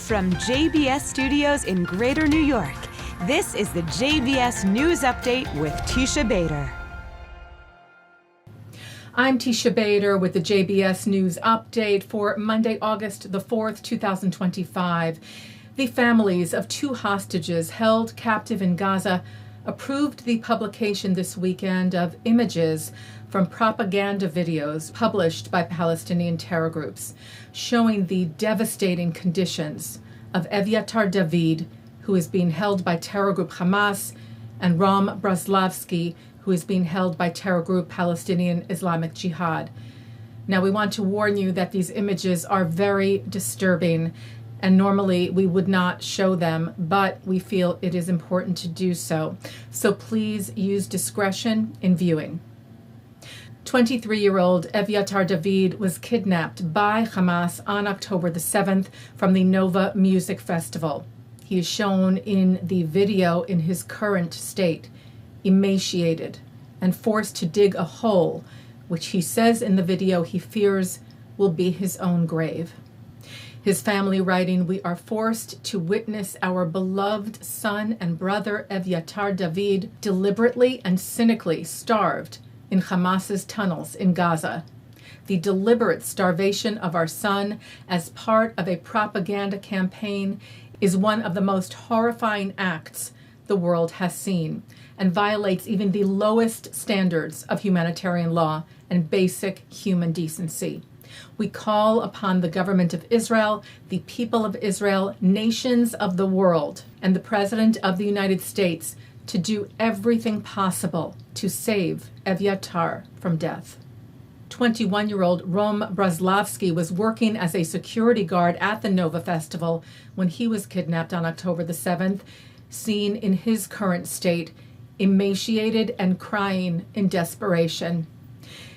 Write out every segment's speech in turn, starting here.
From JBS Studios in Greater New York, this is the JBS News Update with Teisha Bader. I'm Teisha Bader with the JBS News Update for Monday, August the 4th, 2025. The families of two hostages held captive in Gaza approved the publication this weekend of images from propaganda videos published by Palestinian terror groups showing the devastating conditions of Eviatar David, who is being held by terror group Hamas, and Ram Braslavsky, who is being held by terror group Palestinian Islamic Jihad. Now, we want to warn you that these images are very disturbing, and normally we would not show them, but we feel it is important to do so. So please use discretion in viewing. 23-year-old Eviatar David was kidnapped by Hamas on October the 7th from the Nova Music Festival. He is shown in the video in his current state, emaciated and forced to dig a hole, which he says in the video he fears will be his own grave. His family writing, "We are forced to witness our beloved son and brother Eviatar David deliberately and cynically starved in Hamas's tunnels in Gaza. The deliberate starvation of our son as part of a propaganda campaign is one of the most horrifying acts the world has seen and violates even the lowest standards of humanitarian law and basic human decency. We call upon the government of Israel, the people of Israel, nations of the world, and the President of the United States to do everything possible to save Eviatar from death." 21-year-old Rom Braslavsky was working as a security guard at the Nova Festival when he was kidnapped on October the 7th, seen in his current state, emaciated and crying in desperation.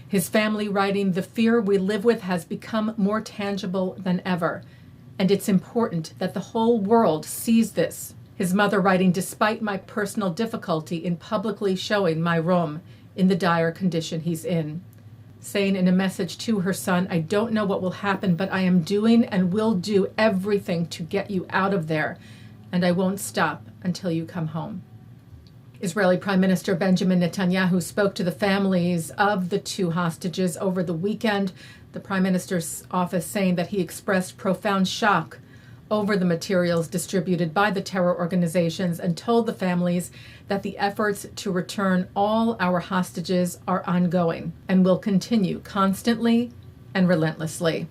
His family writing, "The fear we live with has become more tangible than ever, and it's important that the whole world sees this." His mother writing, "Despite my personal difficulty in publicly showing my Rom in the dire condition he's in," saying in a message to her son, "I don't know what will happen, but I am doing and will do everything to get you out of there, and I won't stop until you come home." Israeli Prime Minister Benjamin Netanyahu spoke to the families of the two hostages over the weekend, the Prime Minister's office saying that he expressed profound shock over the materials distributed by the terror organizations and told the families that the efforts to return all our hostages are ongoing and will continue constantly and relentlessly.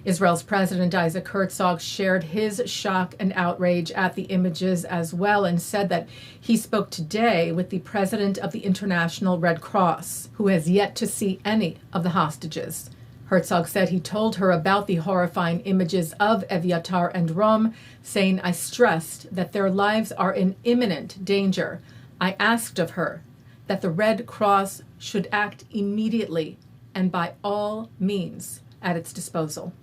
Israel's President Isaac Herzog shared his shock and outrage at the images as well and said that he spoke today with the president of the International Red Cross, who has yet to see any of the hostages. Herzog said he told her about the horrifying images of Eviatar and Rom, saying, "I stressed that their lives are in imminent danger. I asked of her that the Red Cross should act immediately and by all means at its disposal."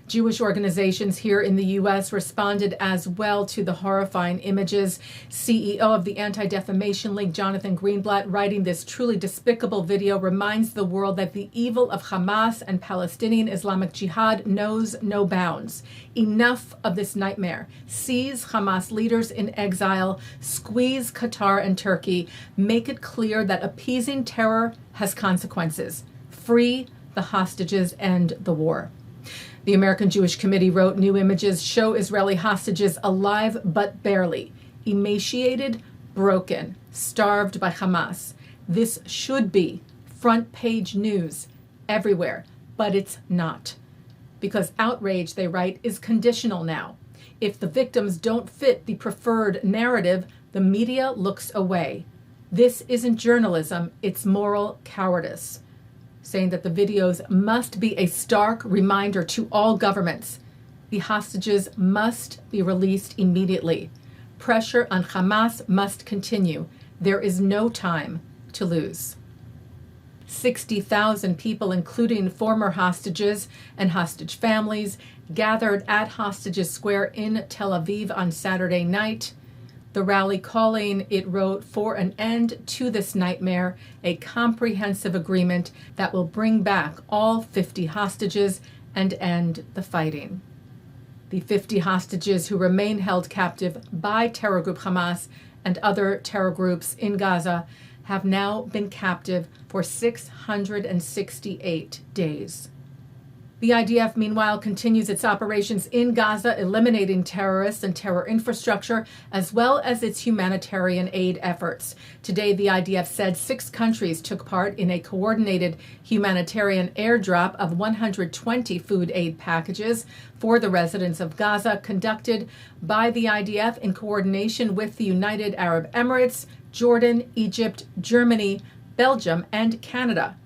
Jewish organizations here in the U.S. responded as well to the horrifying images. CEO of the Anti-Defamation League, Jonathan Greenblatt, writing, "This truly despicable video reminds the world that the evil of Hamas and Palestinian Islamic Jihad knows no bounds. Enough of this nightmare. Seize Hamas leaders in exile, squeeze Qatar and Turkey, make it clear that appeasing terror has consequences. Free the hostages, end the war." The American Jewish Committee wrote, "New images show Israeli hostages alive but barely, emaciated, broken, starved by Hamas. This should be front page news everywhere, but it's not. Because outrage," they write, "is conditional now. If the victims don't fit the preferred narrative, the media looks away. This isn't journalism, it's moral cowardice," saying that the videos must be a stark reminder to all governments. The hostages must be released immediately. Pressure on Hamas must continue. There is no time to lose. 60,000 people, including former hostages and hostage families, gathered at Hostages Square in Tel Aviv on Saturday night. The rally calling, it wrote, for an end to this nightmare, a comprehensive agreement that will bring back all 50 hostages and end the fighting. The 50 hostages who remain held captive by terror group Hamas and other terror groups in Gaza have now been captive for 668 days. The IDF, meanwhile, continues its operations in Gaza, eliminating terrorists and terror infrastructure, as well as its humanitarian aid efforts. Today, the IDF said 6 countries took part in a coordinated humanitarian airdrop of 120 food aid packages for the residents of Gaza, conducted by the IDF in coordination with the United Arab Emirates, Jordan, Egypt, Germany, Belgium, and Canada.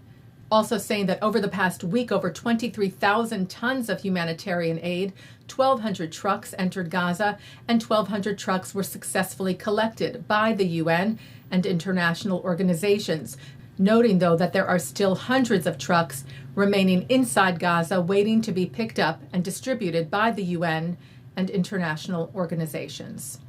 Also saying that over the past week, over 23,000 tons of humanitarian aid, 1,200 trucks entered Gaza, and 1,200 trucks were successfully collected by the UN and international organizations. Noting, though, that there are still hundreds of trucks remaining inside Gaza waiting to be picked up and distributed by the UN and international organizations.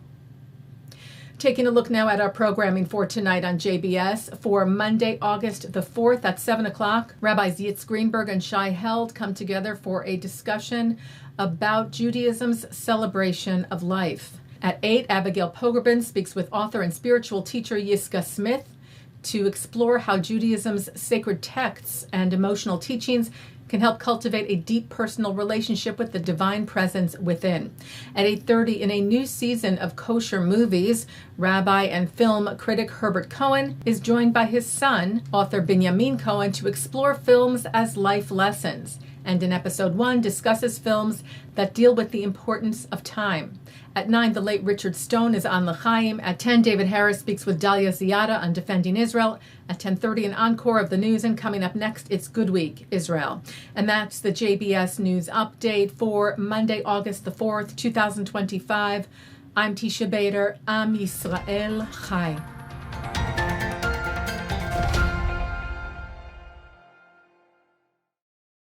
Taking a look now at our programming for tonight on JBS. For Monday, August the 4th at 7 o'clock, Rabbis Yitz, Greenberg, and Shai come together for a discussion about Judaism's celebration of life. At 8, Abigail Pogrebin speaks with author and spiritual teacher Yiscah Smith to explore how Judaism's sacred texts and emotional teachings can help cultivate a deep personal relationship with the divine presence within. At 8:30, in a new season of Kosher Movies, rabbi and film critic Herbert Cohen is joined by his son, author Benyamin Cohen, to explore films as life lessons, and in episode 1 discusses films that deal with the importance of time. At 9, the late Richard Stone is on L'chaim. At 10, David Harris speaks with Dalia Ziada on defending Israel. At 10:30, an encore of the news, and coming up next, it's Good Week, Israel. And that's the JBS News Update for Monday, August the 4th, 2025. I'm Teisha Bader. Am Yisrael Chai.